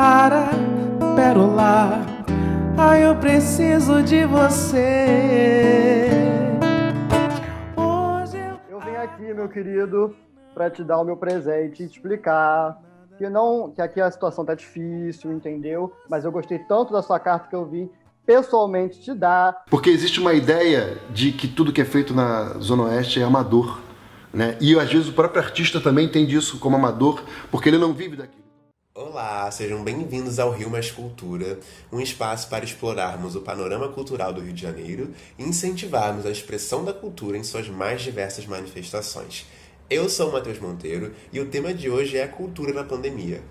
rara, pérola. Ai, eu preciso de você. Hoje Eu vim aqui, meu querido, para te dar o meu presente e te explicar que aqui a situação tá difícil, entendeu? Mas eu gostei tanto da sua carta que eu vim pessoalmente te dar. Porque existe uma ideia de que tudo que é feito na Zona Oeste é amador, né? E às vezes o próprio artista também entende isso como amador, porque ele não vive daquilo. Olá, sejam bem-vindos ao Rio Mais Cultura, um espaço para explorarmos o panorama cultural do Rio de Janeiro e incentivarmos a expressão da cultura em suas mais diversas manifestações. Eu sou o Matheus Monteiro e o tema de hoje é a cultura na pandemia.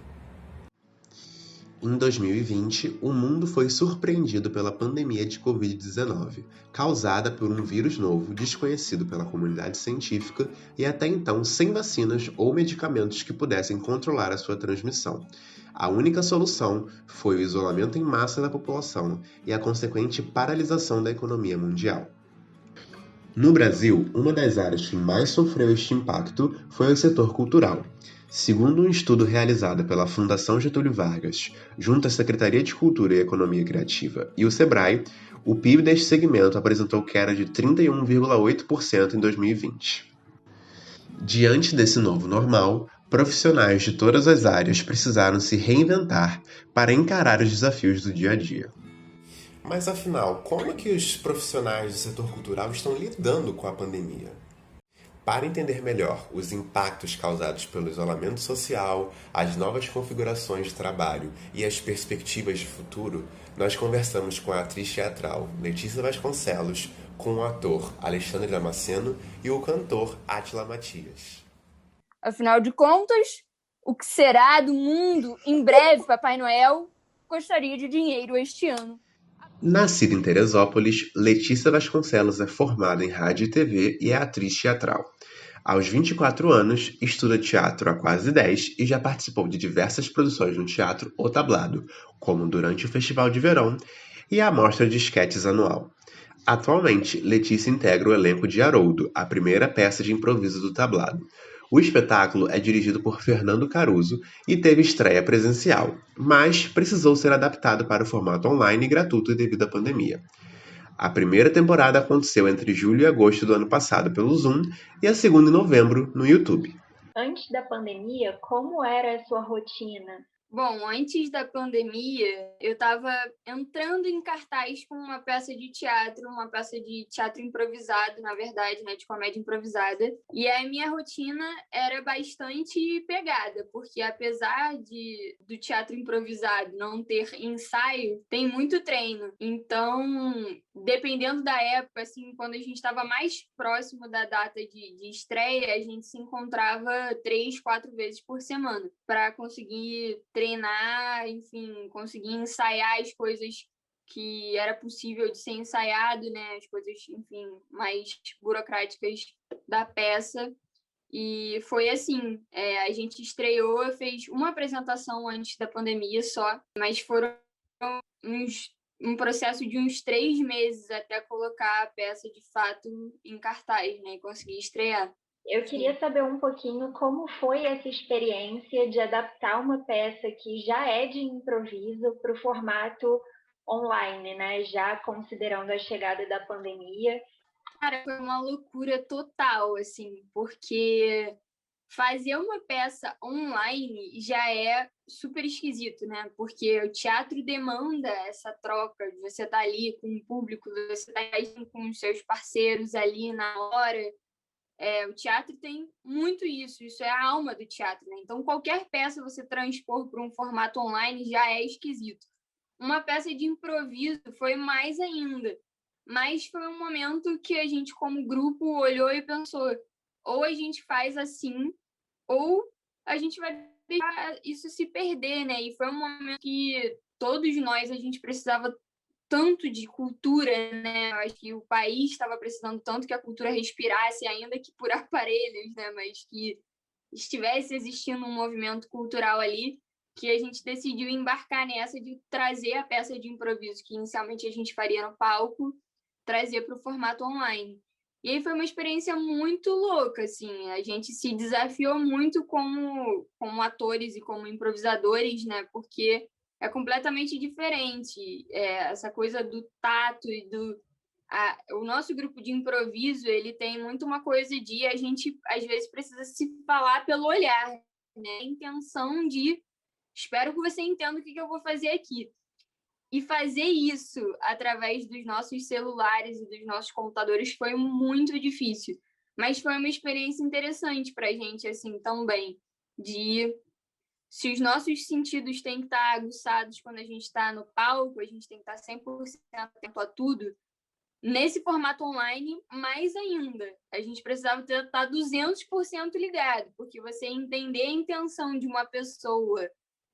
Em 2020, o mundo foi surpreendido pela pandemia de Covid-19, causada por um vírus novo desconhecido pela comunidade científica e até então sem vacinas ou medicamentos que pudessem controlar a sua transmissão. A única solução foi o isolamento em massa da população e a consequente paralisação da economia mundial. No Brasil, uma das áreas que mais sofreu este impacto foi o setor cultural. Segundo um estudo realizado pela Fundação Getúlio Vargas, junto à Secretaria de Cultura e Economia Criativa e o SEBRAE, o PIB deste segmento apresentou queda de 31,8% em 2020. Diante desse novo normal, profissionais de todas as áreas precisaram se reinventar para encarar os desafios do dia a dia. Mas afinal, como é que os profissionais do setor cultural estão lidando com a pandemia? Para entender melhor os impactos causados pelo isolamento social, as novas configurações de trabalho e as perspectivas de futuro, nós conversamos com a atriz teatral Letícia Vasconcelos, com o ator Alexandre Damasceno e o cantor Átila Matias. Afinal de contas, o que será do mundo em breve, Papai Noel gostaria de dinheiro este ano. Nascida em Teresópolis, Letícia Vasconcelos é formada em rádio e TV e é atriz teatral. Aos 24 anos, estuda teatro há quase 10 e já participou de diversas produções no Teatro O Tablado, como durante o Festival de Verão e a Mostra de Esquetes anual. Atualmente, Letícia integra o elenco de Haroldo, a primeira peça de improviso do Tablado. O espetáculo é dirigido por Fernando Caruso e teve estreia presencial, mas precisou ser adaptado para o formato online e gratuito devido à pandemia. A primeira temporada aconteceu entre julho e agosto do ano passado pelo Zoom e a segunda em novembro no YouTube. Antes da pandemia, como era a sua rotina? Bom, antes da pandemia, eu estava entrando em cartaz com uma peça de teatro improvisado, na verdade, né, de comédia improvisada. E a minha rotina era bastante pegada, porque apesar do teatro improvisado não ter ensaio, tem muito treino. Então, dependendo da época, assim, quando a gente estava mais próximo da data de estreia, a gente se encontrava 3, 4 vezes por semana para conseguir treinar, enfim, conseguir ensaiar as coisas que era possível de ser ensaiado, né? As coisas, enfim, mais burocráticas da peça. E foi assim, a gente estreou, fez uma apresentação antes da pandemia só, mas foram um processo de uns 3 meses até colocar a peça de fato em cartaz, né? E conseguir estrear. Eu queria saber um pouquinho como foi essa experiência de adaptar uma peça que já é de improviso para o formato online, né? Já considerando a chegada da pandemia. Cara, foi uma loucura total, assim, porque fazer uma peça online já é super esquisito, né? Porque o teatro demanda essa troca de você estar ali com o público, você estar com os seus parceiros ali na hora. O teatro tem muito isso é a alma do teatro, né? Então, qualquer peça você transpor para um formato online já é esquisito. Uma peça de improviso foi mais ainda, mas foi um momento que a gente, como grupo, olhou e pensou: ou a gente faz assim, ou a gente vai deixar isso se perder, né? E foi um momento que todos nós, a gente precisava tanto de cultura, né? Eu acho que o país estava precisando tanto que a cultura respirasse, ainda que por aparelhos, né? Mas que estivesse existindo um movimento cultural ali, que a gente decidiu embarcar nessa de trazer a peça de improviso que inicialmente a gente faria no palco, trazer para o formato online. E aí foi uma experiência muito louca, assim, a gente se desafiou muito como atores e como improvisadores, né? Porque é completamente diferente. Essa coisa do tato e o nosso grupo de improviso, ele tem muito uma coisa de a gente, às vezes, precisa se falar pelo olhar, né? A intenção de, espero que você entenda o que eu vou fazer aqui. E fazer isso através dos nossos celulares e dos nossos computadores foi muito difícil. Mas foi uma experiência interessante para a gente, assim, também. Se os nossos sentidos têm que estar aguçados quando a gente está no palco, a gente tem que estar 100% atento a tudo. Nesse formato online, mais ainda. A gente precisava estar 200% ligado, porque você entender a intenção de uma pessoa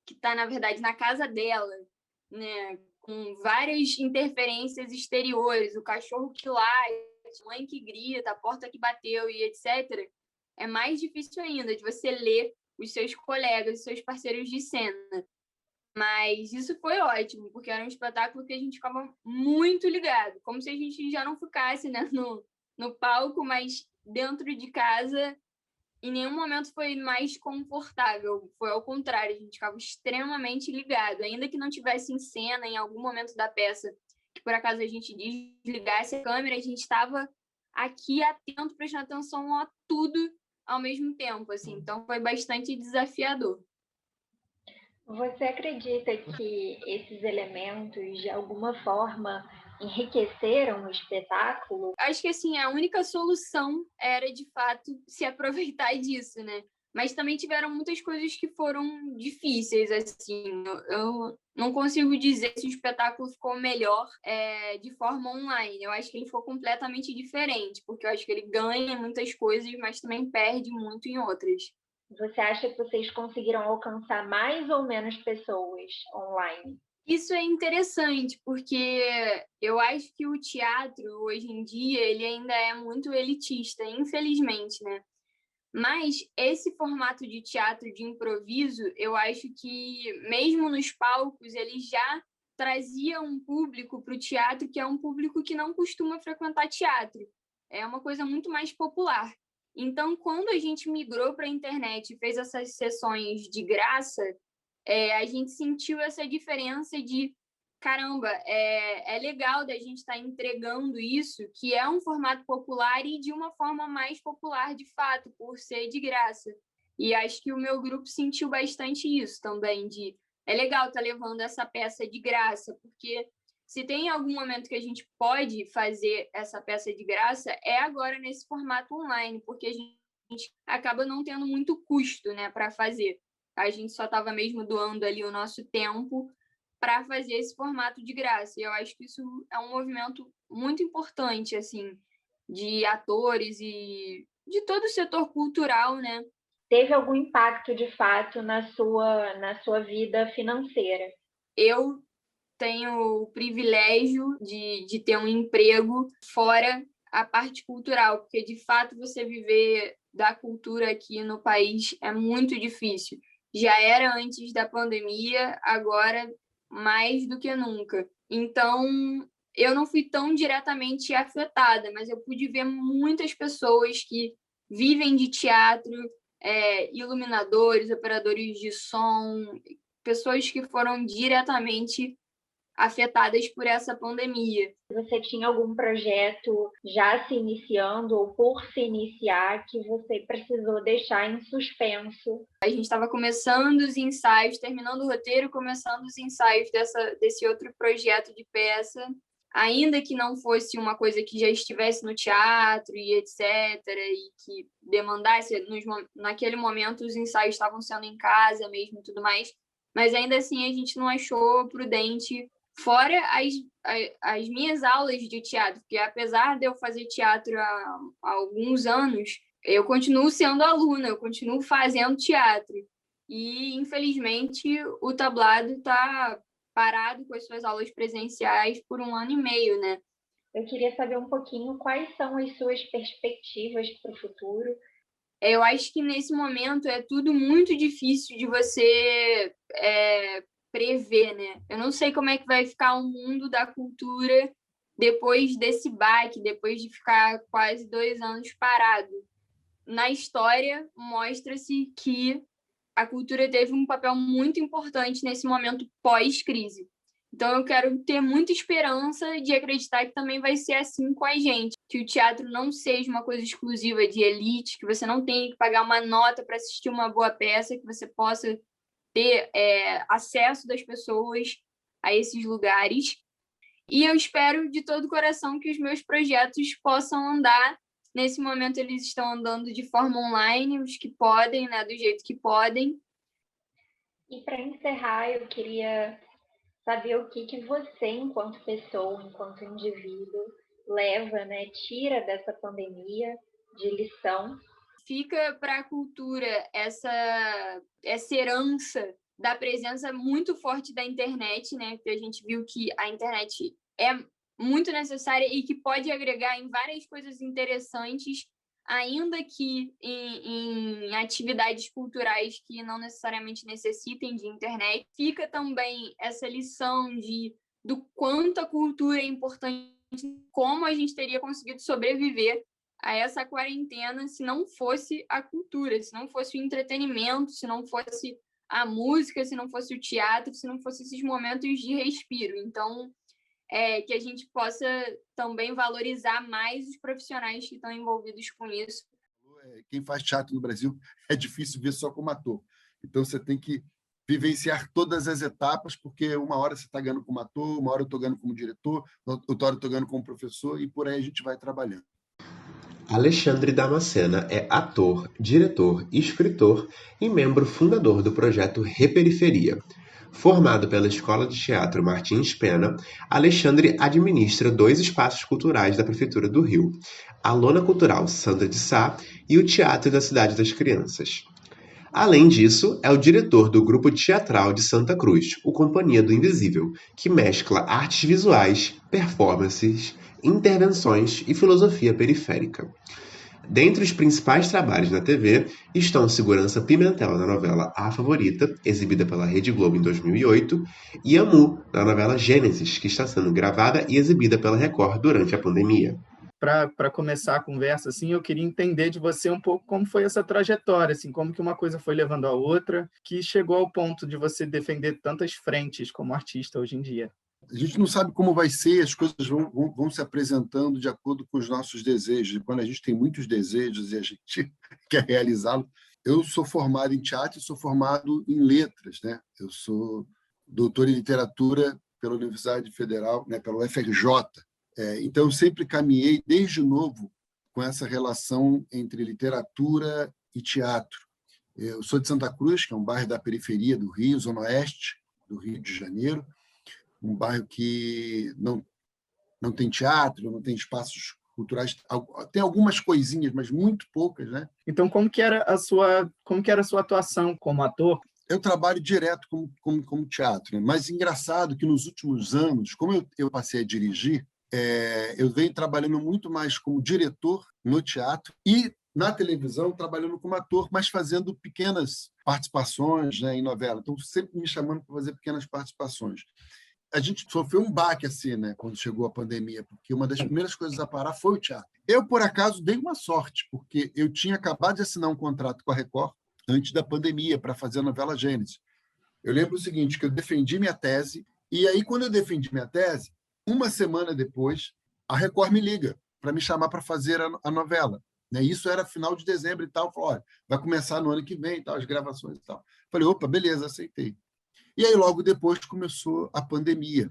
que está, na verdade, na casa dela, né, com várias interferências exteriores, o cachorro que late, a mãe que grita, a porta que bateu e etc., é mais difícil ainda de você ler os seus colegas, os seus parceiros de cena. Mas isso foi ótimo, porque era um espetáculo que a gente ficava muito ligado, como se a gente já não ficasse, né, no palco, mas dentro de casa. Em nenhum momento foi mais confortável, foi ao contrário, a gente ficava extremamente ligado, ainda que não tivesse em cena, em algum momento da peça, que por acaso a gente desligasse a câmera, a gente estava aqui atento, prestando atenção a tudo ao mesmo tempo, assim, então foi bastante desafiador. Você acredita que esses elementos, de alguma forma, enriqueceram o espetáculo? Acho que, assim, a única solução era, de fato, se aproveitar disso, né? Mas também tiveram muitas coisas que foram difíceis, assim. Eu não consigo dizer se o espetáculo ficou melhor de forma online. Eu acho que ele ficou completamente diferente, porque eu acho que ele ganha em muitas coisas, mas também perde muito em outras. Você acha que vocês conseguiram alcançar mais ou menos pessoas online? Isso é interessante, porque eu acho que o teatro, hoje em dia, ele ainda é muito elitista, infelizmente, né? Mas esse formato de teatro de improviso, eu acho que, mesmo nos palcos, ele já trazia um público para o teatro que é um público que não costuma frequentar teatro. É uma coisa muito mais popular. Então, quando a gente migrou para a internet e fez essas sessões de graça, a gente sentiu essa diferença de, caramba, é legal da gente estar entregando isso, que é um formato popular e de uma forma mais popular de fato, por ser de graça. E acho que o meu grupo sentiu bastante isso também, é legal estar levando essa peça de graça, porque se tem algum momento que a gente pode fazer essa peça de graça, é agora nesse formato online, porque a gente acaba não tendo muito custo, né, para fazer. A gente só estava mesmo doando ali o nosso tempo para fazer esse formato de graça. E eu acho que isso é um movimento muito importante, assim, de atores e de todo o setor cultural, né? Teve algum impacto, de fato, na sua vida financeira? Eu tenho o privilégio de ter um emprego fora a parte cultural, porque, de fato, você viver da cultura aqui no país é muito difícil. Já era antes da pandemia, agora mais do que nunca. Então, eu não fui tão diretamente afetada, mas eu pude ver muitas pessoas que vivem de teatro, iluminadores, operadores de som, pessoas que foram diretamente afetadas por essa pandemia. Você tinha algum projeto já se iniciando ou por se iniciar que você precisou deixar em suspenso? A gente estava começando os ensaios, terminando o roteiro, começando os ensaios desse outro projeto de peça, ainda que não fosse uma coisa que já estivesse no teatro e etc., e que demandasse, naquele momento os ensaios estavam sendo em casa mesmo e tudo mais, mas ainda assim a gente não achou prudente. Fora as minhas aulas de teatro, porque apesar de eu fazer teatro há alguns anos, eu continuo sendo aluna, eu continuo fazendo teatro. E, infelizmente, o tablado está parado com as suas aulas presenciais por 1 ano e meio, né? Eu queria saber um pouquinho quais são as suas perspectivas para o futuro. Eu acho que, nesse momento, é tudo muito difícil de você prever, né? Eu não sei como é que vai ficar o mundo da cultura depois desse baque, depois de ficar quase 2 anos parado. Na história, mostra-se que a cultura teve um papel muito importante nesse momento pós-crise. Então, eu quero ter muita esperança de acreditar que também vai ser assim com a gente, que o teatro não seja uma coisa exclusiva de elite, que você não tenha que pagar uma nota para assistir uma boa peça, que você possa ter acesso das pessoas a esses lugares. E eu espero de todo o coração que os meus projetos possam andar. Nesse momento, eles estão andando de forma online, os que podem, né, do jeito que podem. E para encerrar, eu queria saber o que você, enquanto pessoa, enquanto indivíduo, leva, né, tira dessa pandemia de lição. Fica para a cultura essa herança da presença muito forte da internet, né? Porque a gente viu que a internet é muito necessária e que pode agregar em várias coisas interessantes, ainda que em atividades culturais que não necessariamente necessitem de internet. Fica também essa lição do quanto a cultura é importante, como a gente teria conseguido sobreviver a essa quarentena se não fosse a cultura, se não fosse o entretenimento, se não fosse a música, se não fosse o teatro, se não fosse esses momentos de respiro. Então, que a gente possa também valorizar mais os profissionais que estão envolvidos com isso. Quem faz teatro no Brasil é difícil ver só como ator. Então, você tem que vivenciar todas as etapas, porque uma hora você está ganhando como ator, uma hora eu estou ganhando como diretor, outra hora eu estou ganhando como professor, e por aí a gente vai trabalhando. Alexandre Damascena é ator, diretor, escritor e membro fundador do projeto Reperiferia. Formado pela Escola de Teatro Martins Pena, Alexandre administra 2 espaços culturais da Prefeitura do Rio, a Lona Cultural Sandra de Sá e o Teatro da Cidade das Crianças. Além disso, é o diretor do Grupo Teatral de Santa Cruz, o Companhia do Invisível, que mescla artes visuais, performances, intervenções e filosofia periférica. Dentre os principais trabalhos na TV estão Segurança Pimentel na novela A Favorita, exibida pela Rede Globo em 2008, e Amu, na novela Gênesis, que está sendo gravada e exibida pela Record durante a pandemia. Para começar a conversa, assim, eu queria entender de você um pouco como foi essa trajetória, assim, como que uma coisa foi levando a outra, que chegou ao ponto de você defender tantas frentes como artista hoje em dia. A gente não sabe como vai ser, as coisas vão se apresentando de acordo com os nossos desejos. Quando a gente tem muitos desejos e a gente quer realizá-los. Eu sou formado em teatro e sou formado em letras, né? Eu sou doutor em literatura pela Universidade Federal, né, pela UFRJ. Então, eu sempre caminhei, desde novo, com essa relação entre literatura e teatro. Eu sou de Santa Cruz, que é um bairro da periferia do Rio, Zona Oeste do Rio de Janeiro, um bairro que não tem teatro, não tem espaços culturais, tem algumas coisinhas, mas muito poucas, né? Então, como que era a sua atuação como ator? Eu trabalho direto como teatro, né? Mas engraçado que nos últimos anos, como eu passei a dirigir, eu venho trabalhando muito mais como diretor no teatro e na televisão trabalhando como ator, mas fazendo pequenas participações, né, em novela. Então, sempre me chamando para fazer pequenas participações. A gente sofreu um baque assim, né, quando chegou a pandemia, porque uma das primeiras coisas a parar foi o teatro. Eu, por acaso, dei uma sorte, porque eu tinha acabado de assinar um contrato com a Record antes da pandemia para fazer a novela Gênesis. Eu lembro o seguinte, que eu defendi minha tese, e aí, quando eu defendi minha tese, uma semana depois, a Record me liga para me chamar para fazer a novela. Né? Isso era final de dezembro e tal. Falou, olha, vai começar no ano que vem, tal, as gravações e tal. Falei, opa, beleza, aceitei. E aí, logo depois, começou a pandemia.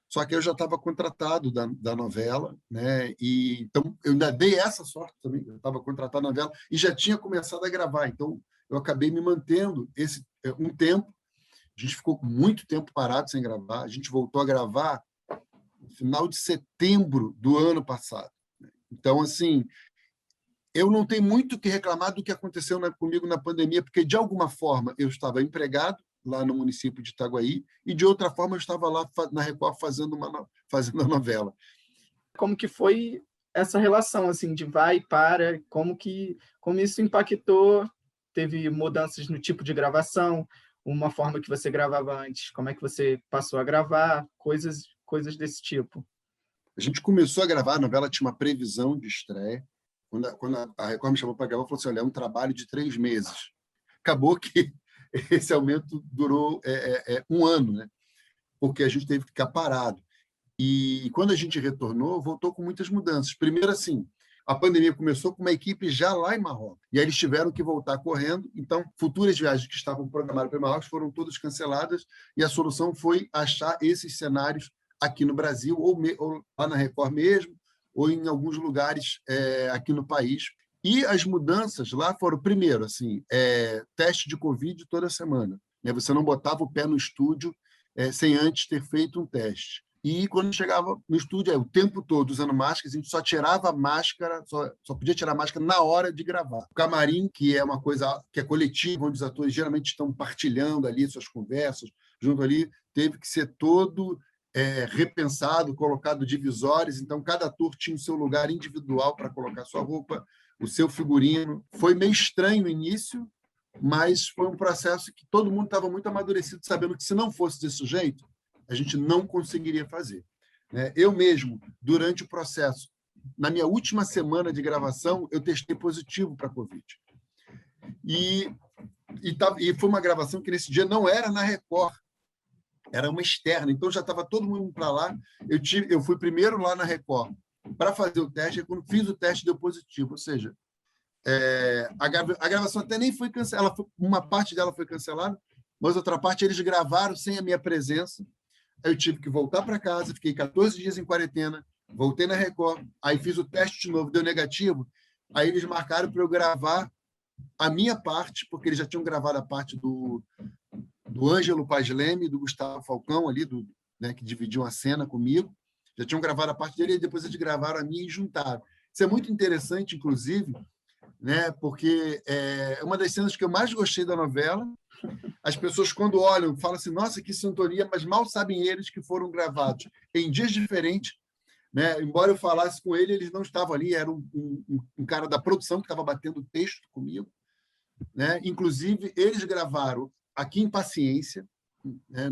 Só que eu já estava contratado da novela, né? E, então, eu ainda dei essa sorte também. Eu estava contratado na novela e já tinha começado a gravar. Então, eu acabei me mantendo um tempo. A gente ficou muito tempo parado sem gravar. A gente voltou a gravar no final de setembro do ano passado. Então, assim, eu não tenho muito o que reclamar do que aconteceu comigo na pandemia, porque, de alguma forma, eu estava empregado lá no município de Itaguaí, e de outra forma eu estava lá na Record fazendo a novela. Como que foi essa relação assim de vai e para, como isso impactou? Teve mudanças no tipo de gravação, uma forma que você gravava antes, como é que você passou a gravar, coisas desse tipo? A gente começou a gravar, a novela tinha uma previsão de estreia. Quando a Record me chamou para gravar, falou assim, olha, é um trabalho de 3 meses. Acabou que esse aumento durou um ano, né? Porque a gente teve que ficar parado. E quando a gente retornou, voltou com muitas mudanças. Primeiro, assim, a pandemia começou com uma equipe já lá em Marrocos. E aí eles tiveram que voltar correndo. Então, futuras viagens que estavam programadas para Marrocos foram todas canceladas. E a solução foi achar esses cenários aqui no Brasil, ou lá na Record mesmo, ou em alguns lugares aqui no país. E as mudanças lá foram, primeiro, assim, teste de Covid toda semana. Né? Você não botava o pé no estúdio sem antes ter feito um teste. E quando chegava no estúdio, o tempo todo usando máscara, a gente só tirava a máscara, só podia tirar a máscara na hora de gravar. O camarim, que é uma coisa que é coletiva, onde os atores geralmente estão partilhando ali suas conversas, junto ali, teve que ser todo repensado, colocado divisórias, então cada ator tinha o seu lugar individual para colocar sua roupa, o seu figurino. Foi meio estranho no início, mas foi um processo que todo mundo estava muito amadurecido, sabendo que se não fosse desse jeito, a gente não conseguiria fazer. Eu mesmo, durante o processo, na minha última semana de gravação, eu testei positivo para a Covid. E foi uma gravação que nesse dia não era na Record, era uma externa, então já estava todo mundo para lá. Eu fui primeiro lá na Record para fazer o teste, e quando fiz o teste deu positivo, ou seja, a gravação até nem foi cancelada, uma parte dela foi cancelada, mas outra parte eles gravaram sem a minha presença. Eu tive que voltar para casa, fiquei 14 dias em quarentena, voltei na Record, aí fiz o teste de novo, deu negativo, aí eles marcaram para eu gravar a minha parte, porque eles já tinham gravado a parte do Ângelo Paz Leme, do Gustavo Falcão, ali, que dividiam a cena comigo, já tinham gravado a parte dele, e depois eles gravaram a minha e juntaram. Isso é muito interessante, inclusive, né, porque é uma das cenas que eu mais gostei da novela. As pessoas, quando olham, falam assim, nossa, que sintonia, mas mal sabem eles que foram gravados em dias diferentes. Né? Embora eu falasse com ele, eles não estavam ali, era um cara da produção que estava batendo texto comigo. Né? Inclusive, eles gravaram aqui em Paciência, né?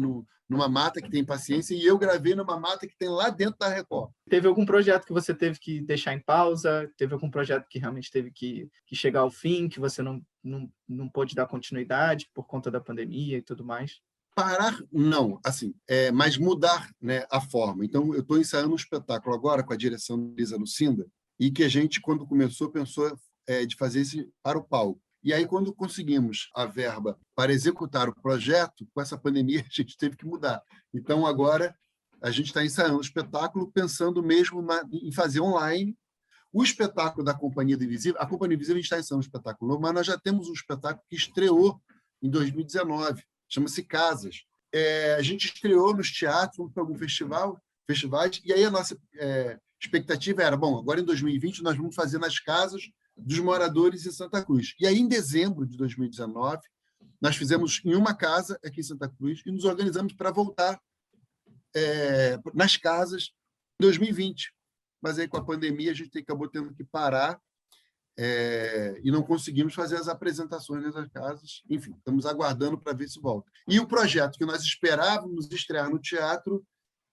Numa mata que tem Paciência, e eu gravei numa mata que tem lá dentro da Record. Teve algum projeto que você teve que deixar em pausa? Teve algum projeto que realmente teve que chegar ao fim, que você não pôde dar continuidade por conta da pandemia e tudo mais? Parar, não, assim, mas mudar, né, a forma. Então, eu estou ensaiando um espetáculo agora com a direção de Lisa Lucinda, e que a gente, quando começou, pensou de fazer isso para o palco. E aí, quando conseguimos a verba para executar o projeto, com essa pandemia, a gente teve que mudar. Então, agora, a gente está ensaiando o espetáculo, pensando mesmo em fazer online. O espetáculo da Companhia do Invisível, a Companhia do Invisível, a gente está ensaiando um espetáculo novo, mas nós já temos um espetáculo que estreou em 2019, chama-se Casas. A gente estreou nos teatros, fomos para algum festivais, e aí a nossa expectativa era, bom, agora em 2020 nós vamos fazer nas casas dos moradores em Santa Cruz. E aí, em dezembro de 2019, nós fizemos em uma casa aqui em Santa Cruz e nos organizamos para voltar nas casas em 2020. Mas aí, com a pandemia, a gente acabou tendo que parar e não conseguimos fazer as apresentações nessas casas. Enfim, estamos aguardando para ver se volta. E o projeto que nós esperávamos estrear no teatro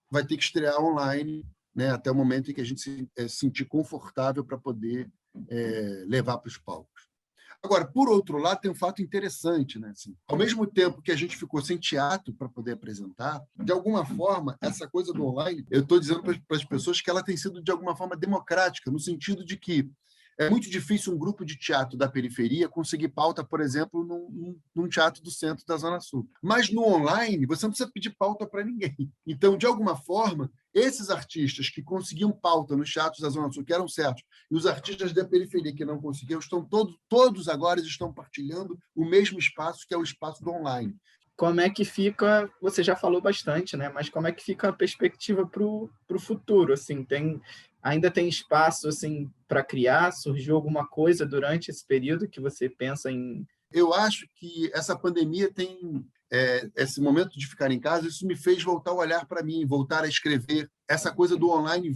vai ter que estrear online, né, até o momento em que a gente se sentir confortável para poder levar para os palcos. Agora, por outro lado, tem um fato interessante, né? Assim, ao mesmo tempo que a gente ficou sem teatro para poder apresentar, de alguma forma, essa coisa do online, eu estou dizendo para as pessoas que ela tem sido, de alguma forma, democrática, no sentido de que é muito difícil um grupo de teatro da periferia conseguir pauta, por exemplo, num teatro do centro da Zona Sul. Mas no online, você não precisa pedir pauta para ninguém. Então, de alguma forma, esses artistas que conseguiam pauta nos teatros da Zona Sul, que eram certos, e os artistas da periferia que não conseguiam, estão todos agora estão partilhando o mesmo espaço, que é o espaço do online. Como é que fica, você já falou bastante, né? Mas como é que fica a perspectiva para o futuro? Assim, ainda tem espaço assim, para criar? Surgiu alguma coisa durante esse período que você pensa em... Eu acho que essa pandemia tem... esse momento de ficar em casa, isso me fez voltar a olhar para mim, voltar a escrever. Essa coisa do online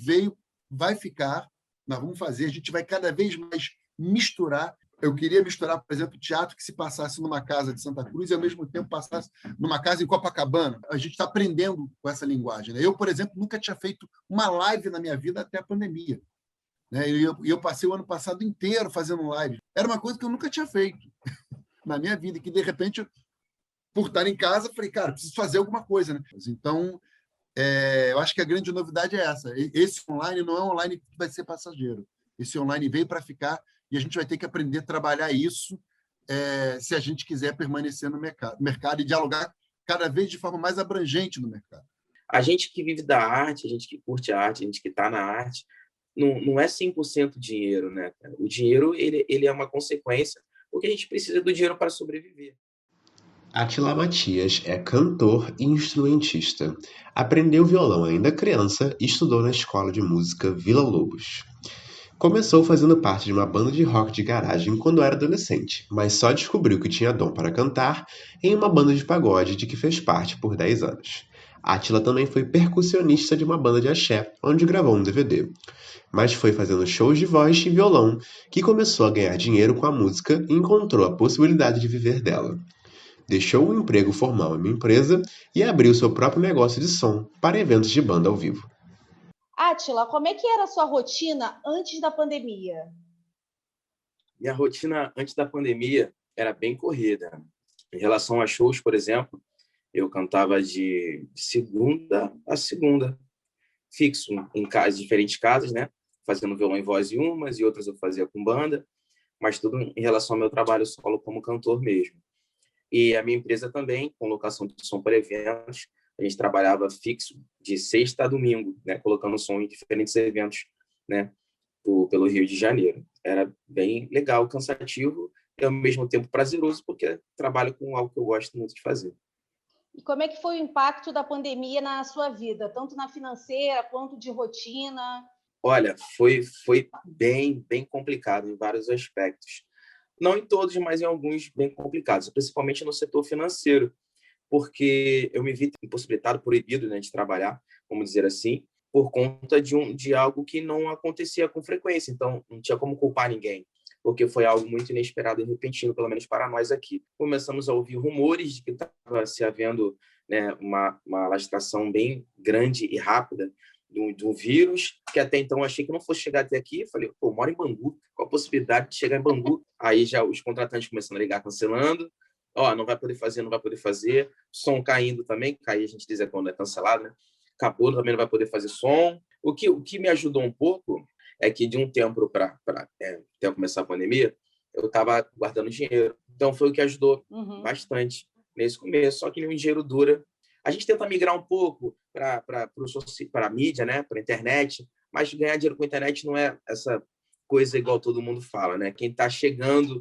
vai ficar, nós vamos fazer, a gente vai cada vez mais misturar. Eu queria misturar, por exemplo, teatro que se passasse numa casa de Santa Cruz e, ao mesmo tempo, passasse numa casa em Copacabana. A gente está aprendendo com essa linguagem. Né? Eu, por exemplo, nunca tinha feito uma live na minha vida até a pandemia. Né? E eu passei o ano passado inteiro fazendo live. Era uma coisa que eu nunca tinha feito na minha vida, que, de repente, por estar em casa, falei, cara, preciso fazer alguma coisa, né? Então, eu acho que a grande novidade é essa. Esse online não é um online que vai ser passageiro. Esse online veio para ficar e a gente vai ter que aprender a trabalhar isso se a gente quiser permanecer no mercado e dialogar cada vez de forma mais abrangente no mercado. A gente que vive da arte, a gente que curte a arte, a gente que está na arte, não é 100% dinheiro, né? O dinheiro ele é uma consequência, porque a gente precisa do dinheiro para sobreviver. Átila Matias é cantor e instrumentista. Aprendeu violão ainda criança e estudou na escola de música Vila Lobos. Começou fazendo parte de uma banda de rock de garagem quando era adolescente, mas só descobriu que tinha dom para cantar em uma banda de pagode de que fez parte por 10 anos. Átila também foi percussionista de uma banda de axé, onde gravou um DVD. Mas foi fazendo shows de voz e violão que começou a ganhar dinheiro com a música e encontrou a possibilidade de viver dela. Deixou o emprego formal em uma empresa e abriu seu próprio negócio de som para eventos de banda ao vivo. Átila, como é que era a sua rotina antes da pandemia? Minha rotina antes da pandemia era bem corrida. Em relação a shows, por exemplo, eu cantava de segunda a segunda, fixo em diferentes casas, né? Fazendo violão e voz em umas, e outras eu fazia com banda, mas tudo em relação ao meu trabalho solo como cantor mesmo. E a minha empresa também, com locação de som para eventos, a gente trabalhava fixo de sexta a domingo, né? Colocando som em diferentes eventos, né? Pelo Rio de Janeiro. Era bem legal, cansativo e ao mesmo tempo prazeroso, porque trabalho com algo que eu gosto muito de fazer. E como é que foi o impacto da pandemia na sua vida, tanto na financeira quanto de rotina? Olha, foi bem complicado em vários aspectos. Não em todos, mas em alguns bem complicados, principalmente no setor financeiro, porque eu me vi impossibilitado, proibido, né, de trabalhar, vamos dizer assim, por conta de algo que não acontecia com frequência. Então, não tinha como culpar ninguém, porque foi algo muito inesperado e repentino, pelo menos para nós aqui. Começamos a ouvir rumores de que estava se havendo, né, uma alastração bem grande e rápida do vírus, que até então eu achei que não fosse chegar até aqui. Falei, pô, eu moro em Bangu, qual a possibilidade de chegar em Bangu? Aí já os contratantes começando a ligar, cancelando. Não vai poder fazer, não vai poder fazer. Som caindo também, cair a gente diz quando é cancelado, né? Acabou, também não vai poder fazer som. O que me ajudou um pouco é que de um tempo para até começar a pandemia, eu estava guardando dinheiro. Então foi o que ajudou bastante nesse começo, só que nenhum dinheiro dura. A gente tenta migrar um pouco para a mídia, né? Para a internet, mas ganhar dinheiro com a internet não é essa coisa igual todo mundo fala, né? Quem está chegando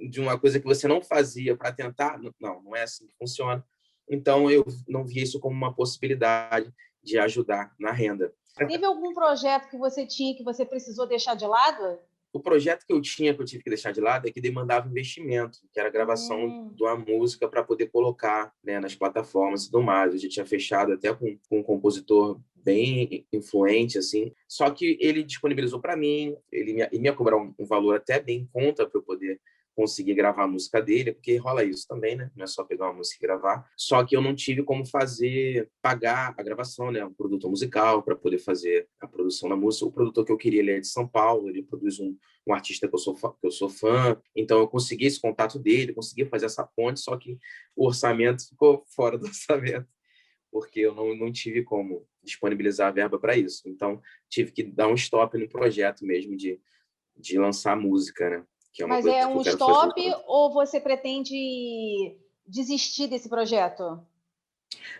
de uma coisa que você não fazia para tentar, não é assim que funciona. Então, eu não vi isso como uma possibilidade de ajudar na renda. Teve algum projeto que você tinha que você precisou deixar de lado? O projeto que eu tinha, que eu tive que deixar de lado, é que demandava investimento, que era a gravação de uma música para poder colocar, né, nas plataformas e tudo mais. Eu já tinha fechado até com um compositor bem influente, assim. Só que ele disponibilizou para mim, ele ia cobrar um valor até bem em conta para eu poder conseguir gravar a música dele, porque rola isso também, né? Não é só pegar uma música e gravar. Só que eu não tive como pagar a gravação, né? Um produtor musical para poder fazer a produção da música. O produtor que eu queria, ele é de São Paulo, ele produz um artista que eu sou fã. Então, eu consegui esse contato dele, consegui fazer essa ponte, só que o orçamento ficou fora do orçamento, porque eu não tive como disponibilizar a verba para isso. Então, tive que dar um stop no projeto mesmo de lançar música, né? Que é uma Mas coisa é que um eu quero stop fazer. ou você pretende desistir desse projeto?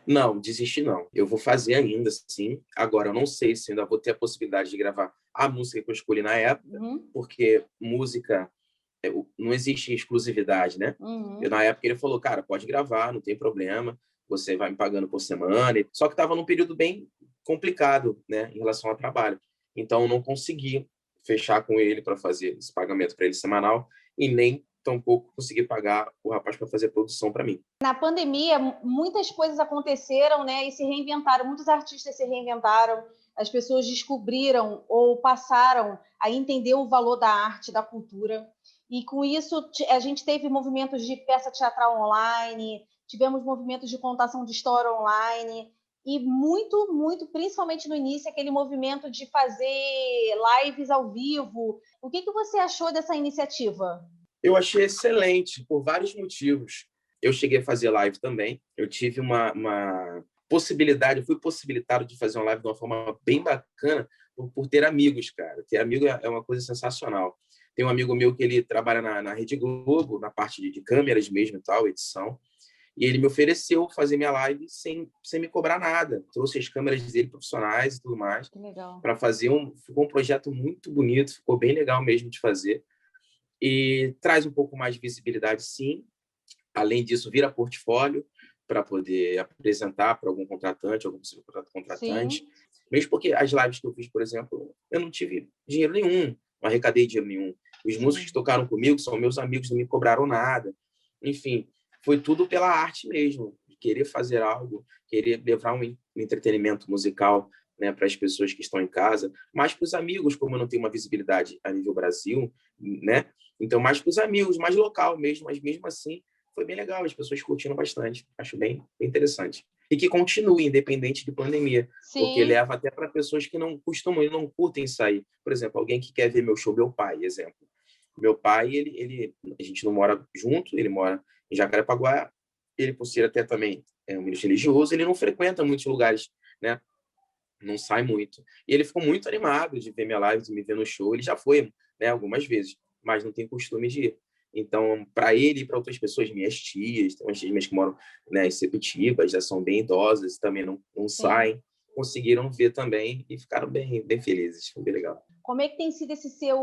Não, desistir não. Eu vou fazer ainda, sim. Agora, eu não sei se ainda vou ter a possibilidade de gravar a música que eu escolhi na época, porque música não existe exclusividade, né? Na época ele falou, cara, pode gravar, não tem problema, você vai me pagando por semana. Só que estava num período bem complicado, né, em relação ao trabalho. Então, eu não consegui fechar com ele para fazer esse pagamento para ele semanal e nem tampouco consegui pagar o rapaz para fazer a produção para mim. Na pandemia, muitas coisas aconteceram, né, e se reinventaram. Muitos artistas se reinventaram, as pessoas descobriram ou passaram a entender o valor da arte, da cultura. E com isso, a gente teve movimentos de peça teatral online, tivemos movimentos de contação de história online, e muito, principalmente no início, aquele movimento de fazer lives ao vivo. O que você achou dessa iniciativa? Eu achei excelente, por vários motivos. eu cheguei a fazer live também. Eu tive uma possibilidade, eu fui possibilitado de fazer uma live de uma forma bem bacana por ter amigos, cara. Ter amigo é uma coisa sensacional. Tem um amigo meu que ele trabalha na Rede Globo, na parte de câmeras mesmo e tal, edição. E ele me ofereceu fazer minha live sem me cobrar nada. Trouxe as câmeras dele profissionais e tudo mais para fazer ficou um projeto muito bonito, ficou bem legal mesmo de fazer. E traz um pouco mais de visibilidade, sim. Além disso, vira portfólio para poder apresentar para algum contratante, algum possível contratante. Sim. Mesmo porque as lives que eu fiz, por exemplo, eu não tive dinheiro nenhum, não arrecadei dinheiro nenhum. Os músicos que tocaram comigo são meus amigos, não me cobraram nada. Enfim, foi tudo pela arte mesmo, querer fazer algo, querer levar um entretenimento musical, né, para as pessoas que estão em casa, mais para os amigos, como eu não tenho uma visibilidade a nível Brasil, né? Então, mais para os amigos, mais local mesmo, mas mesmo assim foi bem legal, as pessoas curtiram bastante, acho bem interessante. E que continue, independente de pandemia, Sim. porque leva até para pessoas que não costumam e não curtem sair. Por exemplo, alguém que quer ver meu show, meu pai, exemplo. Meu pai, a gente não mora junto, ele mora em Jacarepaguá, ele, por ser até também um ministro religioso, ele não frequenta muitos lugares, né? Não sai muito. E ele ficou muito animado de ver minha live, de me ver no show. Ele já foi, né, algumas vezes, mas não tem costume de ir. Então, para ele e para outras pessoas, minhas tias, tem umas tias minhas que moram, né, em Sepetiba, já são bem idosas, também não saem, conseguiram ver também e ficaram bem felizes, foi bem legal. Como é que tem sido esse seu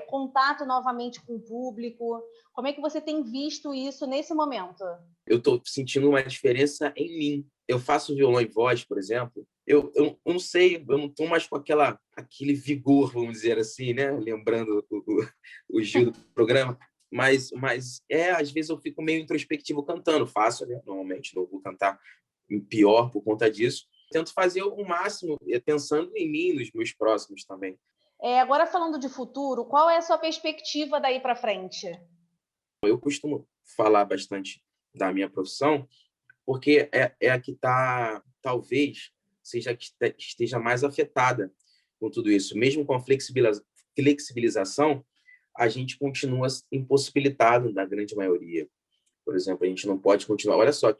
contato novamente com o público? Como é que você tem visto isso nesse momento? Eu estou sentindo uma diferença em mim. Eu faço violão e voz, por exemplo, eu não sei, eu não estou mais com aquele vigor, vamos dizer assim, né? Lembrando o Gil do programa. Mas às vezes eu fico meio introspectivo cantando. Faço, né? Normalmente não vou cantar pior por conta disso. Tento fazer o máximo, pensando em mim, nos meus próximos também. Agora, falando de futuro, qual é a sua perspectiva daí para frente? Eu costumo falar bastante da minha profissão, porque é a que está, talvez, seja a que esteja mais afetada com tudo isso. Mesmo com a flexibilização, a gente continua impossibilitado na grande maioria. Por exemplo, a gente não pode continuar... Olha só,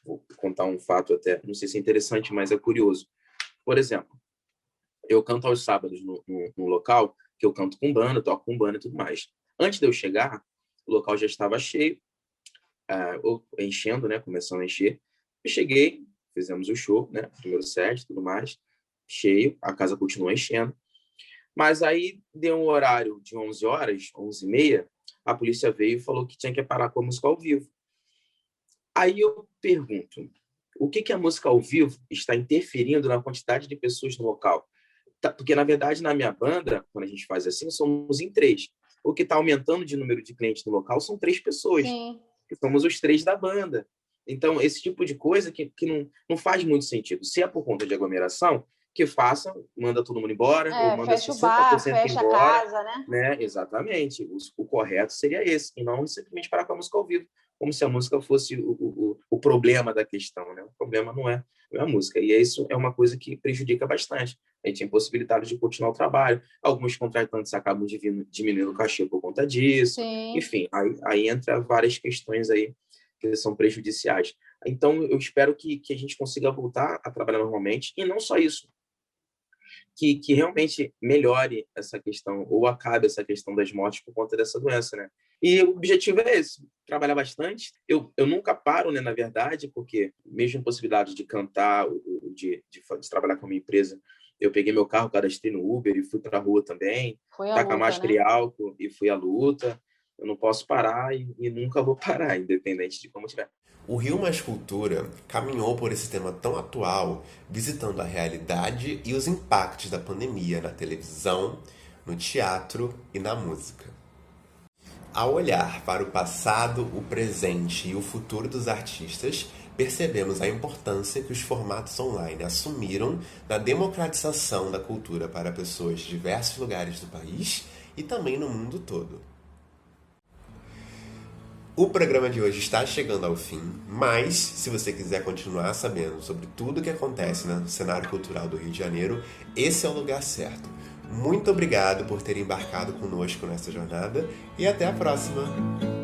vou contar um fato até, não sei se é interessante, mas é curioso. Por exemplo, eu canto aos sábados no local, que eu canto com banda, toco com banda e tudo mais. Antes de eu chegar, o local já estava cheio, enchendo, né? Começando a encher. Eu cheguei, fizemos o show, né? Primeiro set, tudo mais, cheio, a casa continua enchendo. Mas aí deu um horário de 11 horas, 11h30, a polícia veio e falou que tinha que parar com a música ao vivo. Aí eu pergunto, o que a música ao vivo está interferindo na quantidade de pessoas no local? Porque, na verdade, na minha banda, quando a gente faz assim, somos em 3. O que está aumentando de número de clientes no local são 3 pessoas, Sim. que somos os 3 da banda. Então, esse tipo de coisa que não faz muito sentido. Se é por conta de aglomeração, que faça, manda todo mundo embora, ou manda fecha 60% o bar, fecha embora, a casa, né? Exatamente. O correto seria esse, e não simplesmente parar com a música ao vivo, como se a música fosse o problema da questão, né? O problema não é a música, e isso é uma coisa que prejudica bastante. A gente é impossibilitado de continuar o trabalho, alguns contratantes acabam diminuindo o cachê por conta disso, Sim. Enfim, aí entra várias questões aí que são prejudiciais. Então, eu espero que a gente consiga voltar a trabalhar normalmente, e não só isso, que realmente melhore essa questão, ou acabe essa questão das mortes por conta dessa doença, né? E o objetivo é esse, trabalhar bastante. Eu nunca paro, né, na verdade, porque mesmo impossibilidade de cantar, de trabalhar com a minha empresa, eu peguei meu carro, cadastrei no Uber e fui para a rua também, tacar máscara e álcool e fui à luta. Eu não posso parar e nunca vou parar, independente de como estiver. O Rio Mais Cultura caminhou por esse tema tão atual, visitando a realidade e os impactos da pandemia na televisão, no teatro e na música. Ao olhar para o passado, o presente e o futuro dos artistas, percebemos a importância que os formatos online assumiram na democratização da cultura para pessoas de diversos lugares do país e também no mundo todo. O programa de hoje está chegando ao fim, mas se você quiser continuar sabendo sobre tudo o que acontece no cenário cultural do Rio de Janeiro, esse é o lugar certo. Muito obrigado por ter embarcado conosco nessa jornada e até a próxima!